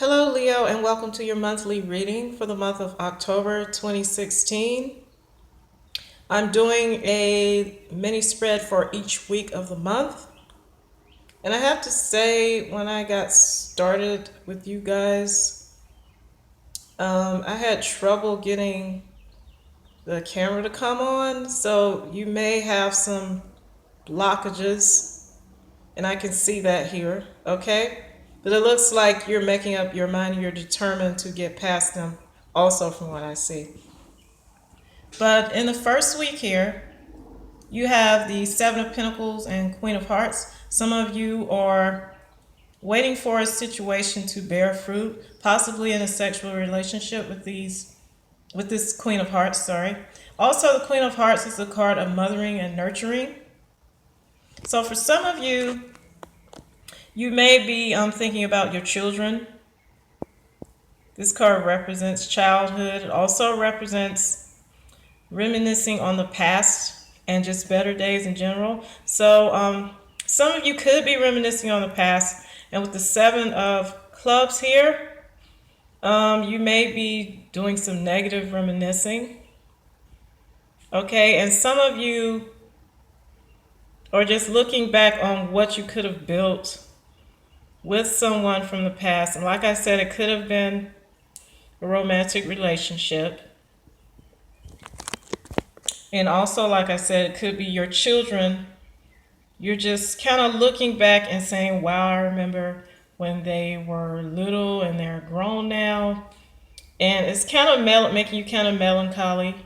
Hello, Leo, and welcome to your monthly reading for the month of October 2016. I'm doing a mini spread for each week of the month. And I have to say, when I got started with you guys, I had trouble getting the camera to come on. So you may have some blockages, and I can see that here, okay? But it looks like you're making up your mind, you're determined to get past them, also from what I see. But in the first week here, you have the Seven of Pentacles and Queen of Hearts. Some of you are waiting for a situation to bear fruit, possibly in a sexual relationship with this Queen of Hearts, sorry. Also, the Queen of Hearts is a card of mothering and nurturing. So for some of you, you may be thinking about your children. This card represents childhood. It also represents reminiscing on the past and just better days in general. So some of you could be reminiscing on the past. And with the Seven of Clubs here, you may be doing some negative reminiscing. Okay, and some of you are just looking back on what you could have built with someone from the past. And like I said, it could have been a romantic relationship. And also, like I said, it could be your children. You're just kind of looking back and saying, wow, I remember when they were little and they're grown now. And it's kind of making you kind of melancholy.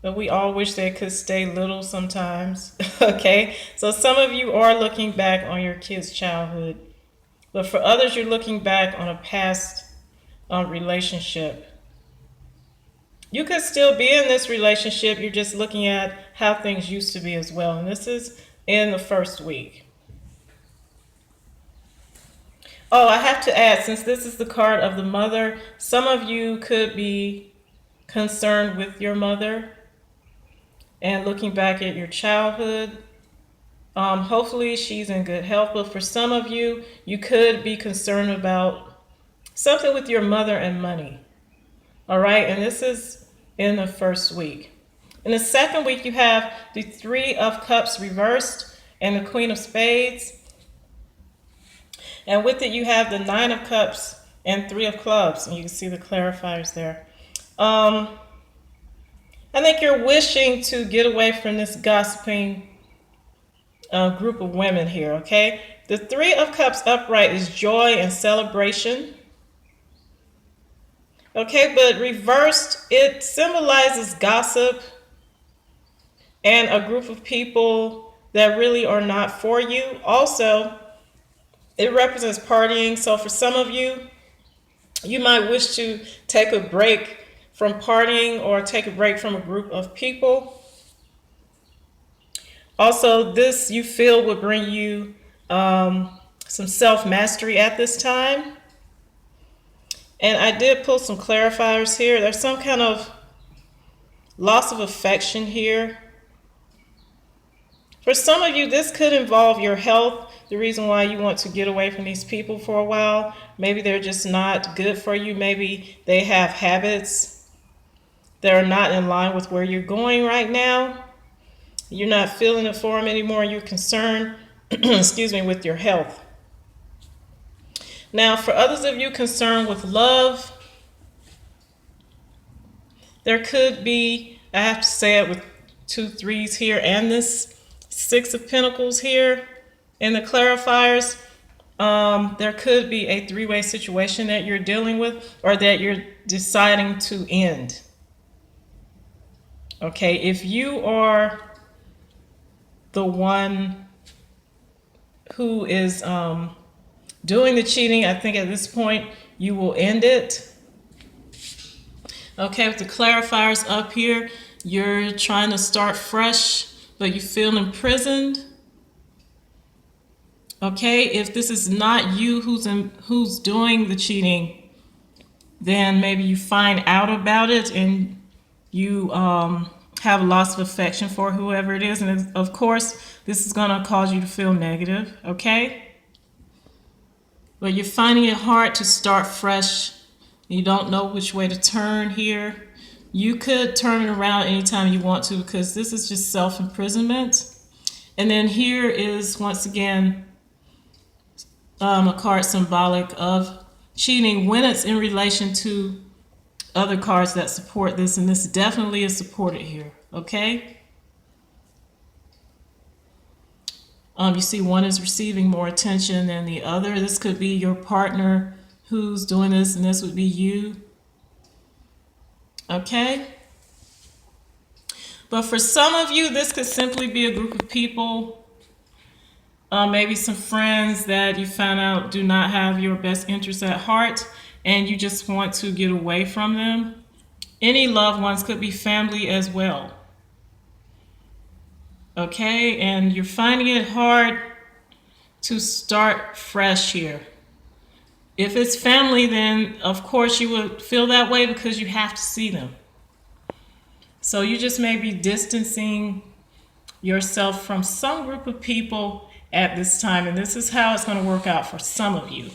But we all wish they could stay little sometimes. Okay? So some of you are looking back on your kids' childhood. But for others, you're looking back on a past relationship. You could still be in this relationship. You're just looking at how things used to be as well. And this is in the first week. Oh, I have to add, since this is the card of the mother, some of you could be concerned with your mother and looking back at your childhood. Hopefully she's in good health. But for some of you, you could be concerned about something with your mother and money. All right, and this is in the first week. In the second week, you have the Three of Cups reversed and the Queen of Spades. And with it, you have the Nine of Cups and Three of Clubs. And you can see the clarifiers there. I think you're wishing to get away from this gossiping group of women here, okay? The Three of Cups upright is joy and celebration. Okay, but reversed, it symbolizes gossip and a group of people that really are not for you. Also, it represents partying. So for some of you, you might wish to take a break from partying or take a break from a group of people. Also, this you feel would bring you some self-mastery at this time. And I did pull some clarifiers here. There's some kind of loss of affection here. For some of you, this could involve your health. The reason why you want to get away from these people for a while. Maybe they're just not good for you. Maybe they have habits that are not in line with where you're going right now. You're not feeling it for them anymore. You're concerned, excuse me, with your health. Now, for others of you concerned with love, there could be, I have to say it with 2 threes here and this Six of Pentacles here in the clarifiers. There could be a three-way situation that you're dealing with or that you're deciding to end. Okay, if you are the one who is doing the cheating, I think at this point you will end it. Okay, with the clarifiers up here, you're trying to start fresh, but you feel imprisoned. Okay, if this is not you who's doing the cheating, then maybe you find out about it and you have a loss of affection for whoever it is. And of course, this is going to cause you to feel negative, okay? but you're finding it hard to start fresh. You don't know which way to turn here. You could turn it around anytime you want to because this is just self-imprisonment. And then here is, once again, a card symbolic of cheating when it's in relation to other cards that support this, and this definitely is supported here, okay? You see one is receiving more attention than the other. This could be your partner who's doing this, and this would be you, okay? But for some of you, this could simply be a group of people, maybe some friends that you found out do not have your best interests at heart, and you just want to get away from them. Any loved ones, could be family as well. Okay, and you're finding it hard to start fresh here. If it's family, then of course you would feel that way because you have to see them. So you just may be distancing yourself from some group of people at this time, and this is how it's going to work out for some of you.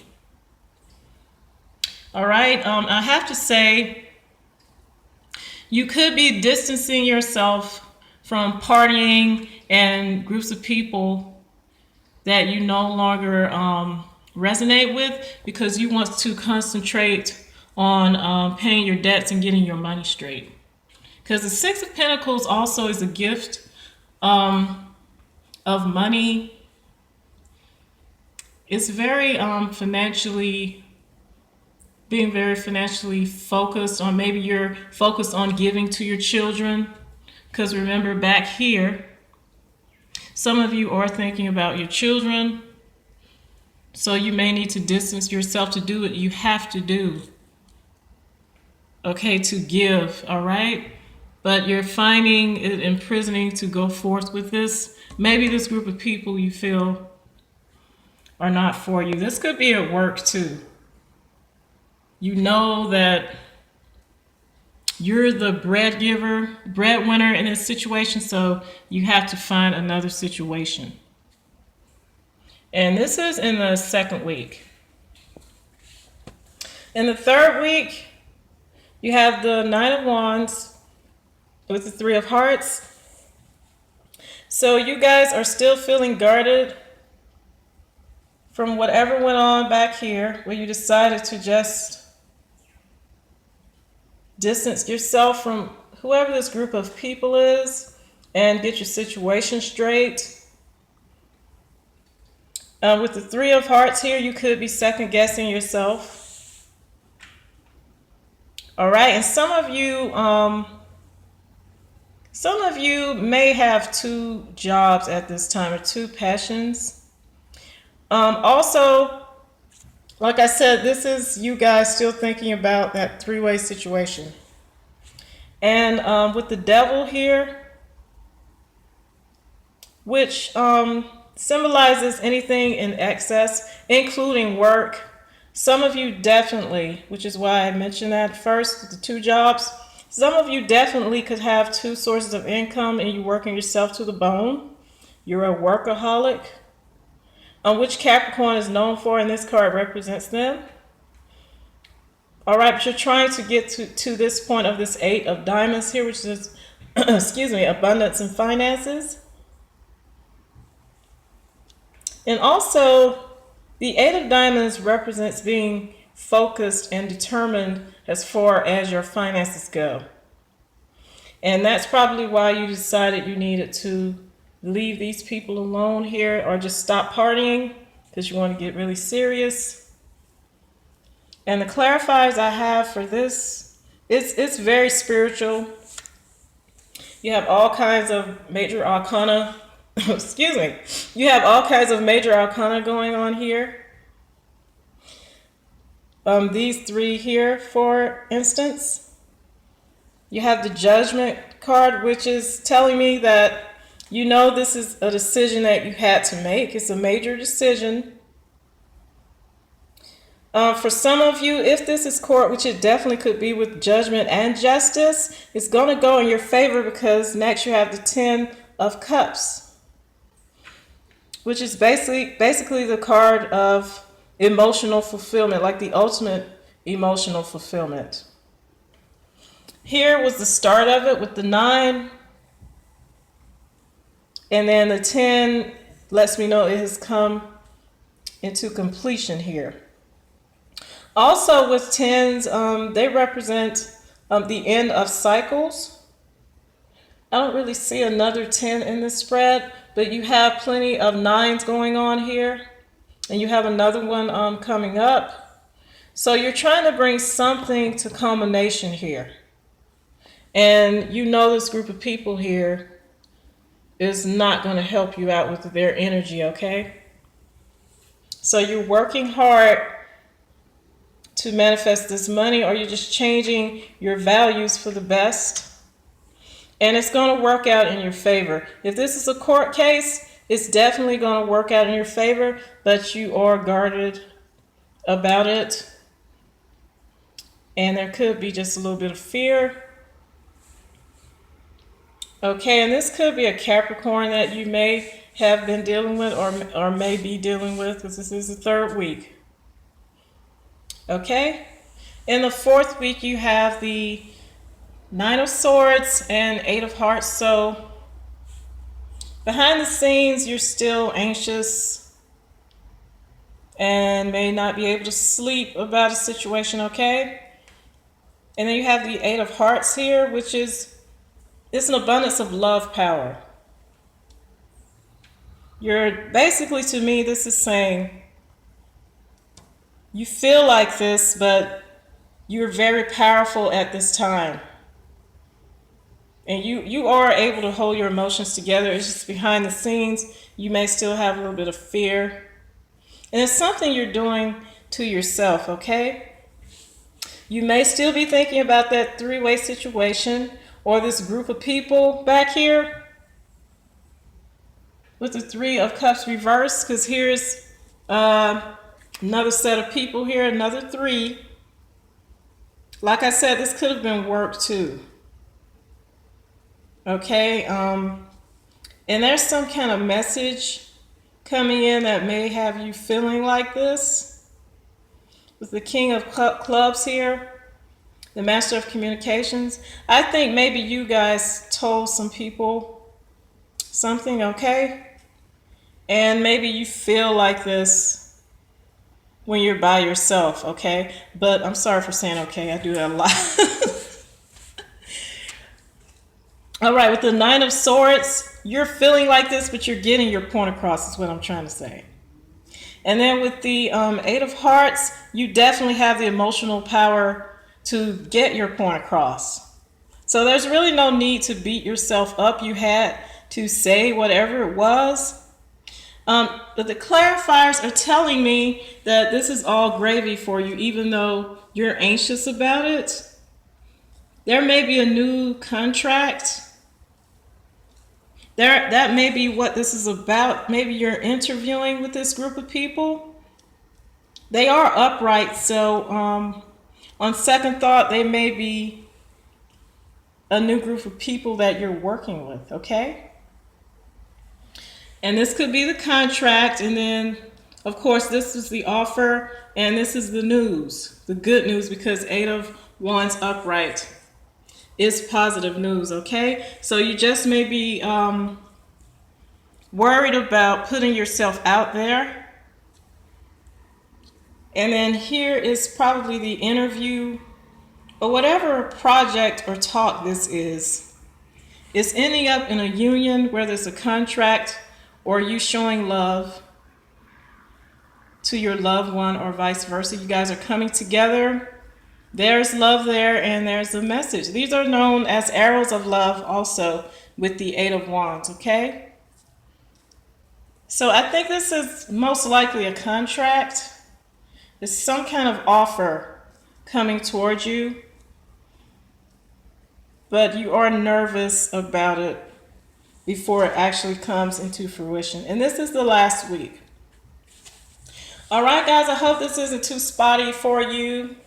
All right, I have to say, you could be distancing yourself from partying and groups of people that you no longer resonate with because you want to concentrate on paying your debts and getting your money straight. Because the Six of Pentacles also is a gift of money. It's very being very financially focused on, maybe you're focused on giving to your children. Because remember, back here, some of you are thinking about your children. So you may need to distance yourself to do what you have to do. Okay, to give, all right? But you're finding it imprisoning to go forth with this. Maybe this group of people you feel are not for you. This could be at work too. You know that you're the breadwinner in this situation, so you have to find another situation. And this is in the second week. In the third week, you have the Nine of Wands with the Three of Hearts. So you guys are still feeling guarded from whatever went on back here, where you decided to just distance yourself from whoever this group of people is and get your situation straight. With the Three of Hearts here, you could be second guessing yourself. All right, and some of you may have two jobs at this time, or two passions. Also, like I said, this is you guys still thinking about that three-way situation. And with the Devil here, which symbolizes anything in excess, including work. Some of you definitely, which is why I mentioned that first, the two jobs. Some of you definitely could have two sources of income and you're working yourself to the bone. You're a workaholic, which Capricorn is known for, and this card represents them. All right, but you're trying to get to this point of this Eight of Diamonds here, which is, excuse me, abundance and finances. And also, the Eight of Diamonds represents being focused and determined as far as your finances go. And that's probably why you decided you needed to leave these people alone here, or just stop partying because you want to get really serious. And the clarifiers I have for this, it's very spiritual. You have all kinds of major arcana. Excuse me. You have all kinds of major arcana going on here. These three here, for instance. You have the Judgment card, which is telling me that you know this is a decision that you had to make. It's a major decision. For some of you, if this is court, which it definitely could be with Judgment and Justice, it's going to go in your favor because next you have the Ten of Cups, which is basically the card of emotional fulfillment, like the ultimate emotional fulfillment. Here was the start of it with the 9, and then the 10 lets me know it has come into completion here. Also with 10s, they represent the end of cycles. I don't really see another 10 in this spread, but you have plenty of 9s going on here, and you have another one coming up. So you're trying to bring something to culmination here. And you know this group of people here is not going to help you out with their energy, okay? So you're working hard to manifest this money, or you're just changing your values for the best. And it's going to work out in your favor. If this is a court case, it's definitely going to work out in your favor, but you are guarded about it. And there could be just a little bit of fear. Okay, and this could be a Capricorn that you may have been dealing with or may be dealing with, because this is the 3rd week. Okay? In the 4th week, you have the 9 of Swords and 8 of Hearts. So behind the scenes, you're still anxious and may not be able to sleep about a situation, okay? And then you have the 8 of Hearts here, which is, it's an abundance of love power. You're basically, to me, this is saying you feel like this, but you're very powerful at this time. And you are able to hold your emotions together. It's just behind the scenes, you may still have a little bit of fear. And it's something you're doing to yourself, okay? You may still be thinking about that 3-way situation or this group of people back here with the 3 of Cups reversed, because here's another set of people here, another 3. Like I said, this could have been work too. Okay, and there's some kind of message coming in that may have you feeling like this. With the King of Clubs here, the Master of Communications. I think maybe you guys told some people something, okay? And maybe you feel like this when you're by yourself, okay? But I'm sorry for saying okay, I do that a lot. All right, with the 9 of Swords, you're feeling like this, but you're getting your point across, is what I'm trying to say. And then with the 8 of Hearts, you definitely have the emotional power to get your point across. So there's really no need to beat yourself up. You had to say whatever it was. But the clarifiers are telling me that this is all gravy for you, even though you're anxious about it. There may be a new contract. That may be what this is about. Maybe you're interviewing with this group of people. They are upright, so on second thought, they may be a new group of people that you're working with, okay? And this could be the contract, and then, of course, this is the offer, and this is the news, the good news, because 8 of Wands upright is positive news, okay? So you just may be worried about putting yourself out there. And then here is probably the interview or whatever project or talk this is. It's ending up in a union where there's a contract or you showing love to your loved one or vice versa. You guys are coming together. There's love there, and there's a message. These are known as arrows of love also with the 8 of Wands, okay? So I think this is most likely a contract. It's some kind of offer coming towards you, but you are nervous about it before it actually comes into fruition. And this is the last week. All right, guys, I hope this isn't too spotty for you.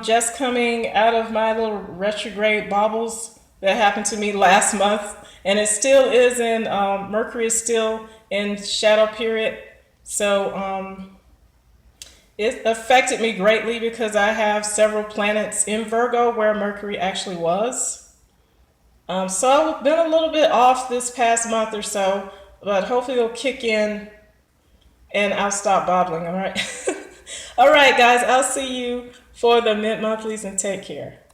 Just coming out of my little retrograde baubles that happened to me last month, and it still is in, Mercury is still in shadow period, So it affected me greatly because I have several planets in Virgo where Mercury actually was. So I've been a little bit off this past month or so, but hopefully it'll kick in and I'll stop bobbling, all right? All right, guys, I'll see you for the mid monthlies and take care.